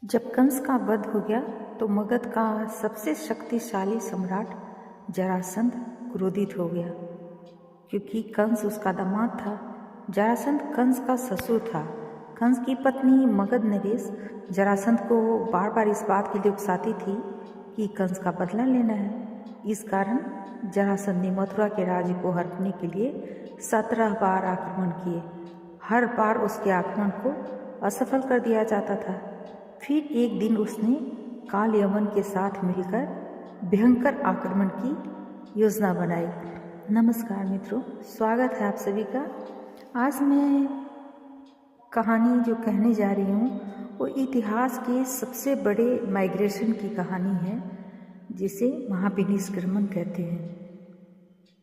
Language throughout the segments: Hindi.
जब कंस का वध हो गया तो मगध का सबसे शक्तिशाली सम्राट जरासंध क्रोधित हो गया, क्योंकि कंस उसका दामाद था। जरासंध कंस का ससुर था। कंस की पत्नी मगध नरेश जरासंध को बार बार इस बात के लिए उकसाती थी कि कंस का बदला लेना है। इस कारण जरासंध ने मथुरा के राज्य को हड़पने के लिए 17 बार आक्रमण किए। हर बार उसके आक्रमण को असफल कर दिया जाता था। फिर एक दिन उसने काल यवन के साथ मिलकर भयंकर आक्रमण की योजना बनाई। नमस्कार मित्रों, स्वागत है आप सभी का। आज मैं कहानी जो कहने जा रही हूँ वो इतिहास के सबसे बड़े माइग्रेशन की कहानी है, जिसे महाविनिष्क्रमण कहते हैं।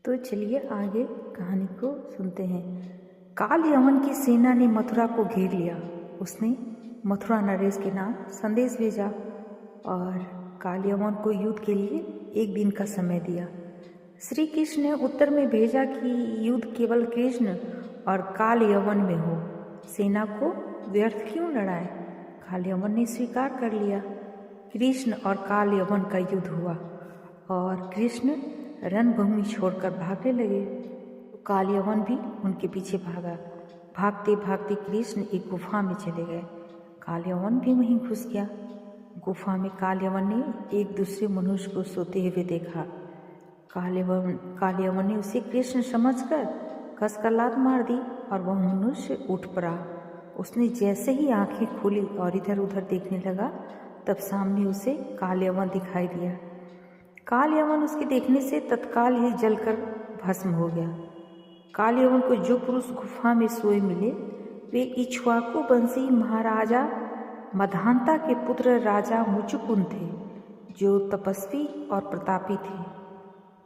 तो चलिए आगे कहानी को सुनते हैं। काल यवन की सेना ने मथुरा को घेर लिया। उसने मथुरा नरेश के नाम संदेश भेजा और काल यवन को युद्ध के लिए एक दिन का समय दिया। श्री कृष्ण ने उत्तर में भेजा कि युद्ध केवल कृष्ण और काल यवन में हो, सेना को व्यर्थ क्यों लड़ाए। काल यवन ने स्वीकार कर लिया। कृष्ण और काल यवन का युद्ध हुआ और कृष्ण रणभूमि छोड़कर भागने लगे। काल यवन भी उनके पीछे भागा। भागते भागते कृष्ण एक गुफा में चले गए। काल यवन भी वहीं घुस गया। गुफा में काल यवन ने एक दूसरे मनुष्य को सोते हुए देखा। काल यवन ने उसे कृष्ण समझकर कसकर लात मार दी और वह मनुष्य उठ पड़ा। उसने जैसे ही आंखें खोली और इधर उधर देखने लगा, तब सामने उसे काल यवन दिखाई दिया। काल यवन उसके देखने से तत्काल ही जलकर भस्म हो गया। काल यवन को जो पुरुष गुफा में सोए मिले वे इक्ष्वाकु वंशी महाराजा मधान्ता के पुत्र राजा मुचुकुंद थे, जो तपस्वी और प्रतापी थे।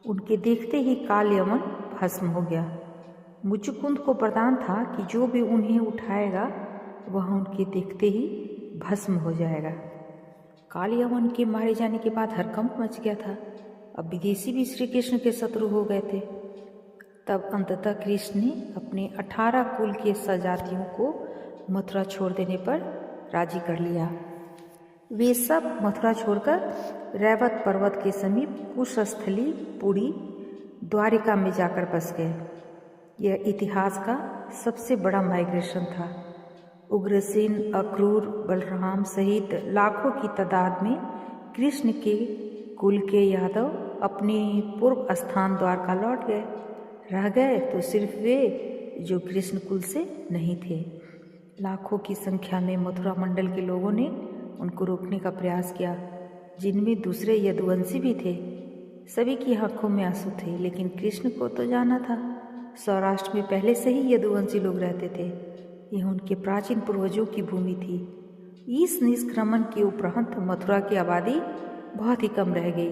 उनके देखते ही काल यवन भस्म हो गया। मुचुकुंद को वरदान था कि जो भी उन्हें उठाएगा वह उनके देखते ही भस्म हो जाएगा। काल यवन के मारे जाने के बाद हड़कंप मच गया था। अब विदेशी भी श्री कृष्ण के शत्रु हो गए थे। तब अंततः कृष्ण ने अपने 18 कुल के सजातियों को मथुरा छोड़ देने पर राजी कर लिया। वे सब मथुरा छोड़कर रैवत पर्वत के समीप कुशस्थली, पुरी, द्वारिका में जाकर बस गए। यह इतिहास का सबसे बड़ा माइग्रेशन था। उग्रसेन, अक्रूर, बलराम सहित लाखों की तादाद में कृष्ण के कुल के यादव अपने पूर्व स्थान द्वारका लौट गए। रह गए तो सिर्फ वे जो कृष्ण कुल से नहीं थे। लाखों की संख्या में मथुरा मंडल के लोगों ने उनको रोकने का प्रयास किया, जिनमें दूसरे यदुवंशी भी थे। सभी की आंखों में आंसू थे, लेकिन कृष्ण को तो जाना था। सौराष्ट्र में पहले से ही यदुवंशी लोग रहते थे। यह उनके प्राचीन पूर्वजों की भूमि थी। इस निष्क्रमण के उपरांत मथुरा की आबादी बहुत ही कम रह गई।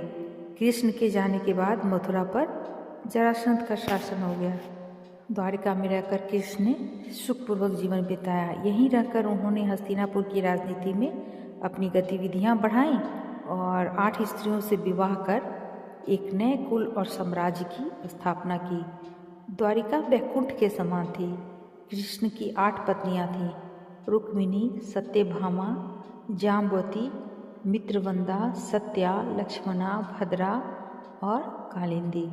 कृष्ण के जाने के बाद मथुरा पर जरासंध का शासन हो गया। द्वारिका में रहकर कृष्ण ने सुखपूर्वक जीवन बिताया। यहीं रहकर उन्होंने हस्तिनापुर की राजनीति में अपनी गतिविधियां बढ़ाईं और 8 स्त्रियों से विवाह कर एक नए कुल और साम्राज्य की स्थापना की। द्वारिका वैकुंठ के समान थी। कृष्ण की 8 पत्नियां थीं: रुक्मिणी, सत्यभामा, जाम्बवती, मित्रवंदा, सत्या, लक्ष्मणा, भद्रा और कालिंदी।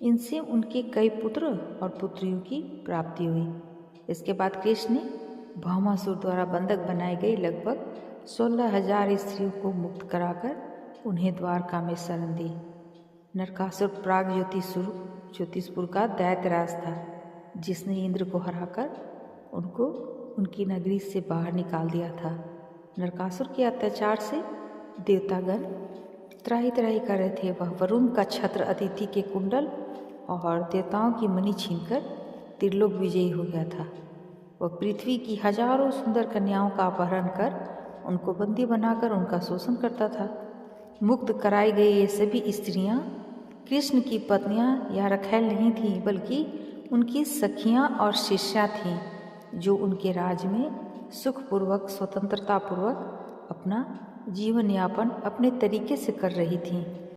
इनसे उनके कई पुत्र और पुत्रियों की प्राप्ति हुई। इसके बाद कृष्ण ने भौमासुर द्वारा बंधक बनाई गई लगभग 16,000 स्त्रियों को मुक्त कराकर उन्हें द्वारका में शरण दी। नरकासुर प्राग ज्योतिषपुर का दैत्यराज था, जिसने इंद्र को हराकर उनको उनकी नगरी से बाहर निकाल दिया था। नरकासुर के अत्याचार से देवतागण त्राही त्राही कर रहे थे। वह वरुण का छत्र अदिति के कुंडल और देवताओं की मणि छीनकर त्रिलोक विजयी हो गया था। वह पृथ्वी की हजारों सुंदर कन्याओं का अपहरण कर उनको बंदी बनाकर उनका शोषण करता था। मुक्त कराई गई ये सभी स्त्रियां कृष्ण की पत्नियां या रखैल नहीं थीं, बल्कि उनकी सखियां और शिष्या थीं, जो उनके राज में सुखपूर्वक स्वतंत्रतापूर्वक अपना जीवन यापन अपने तरीके से कर रही थीं।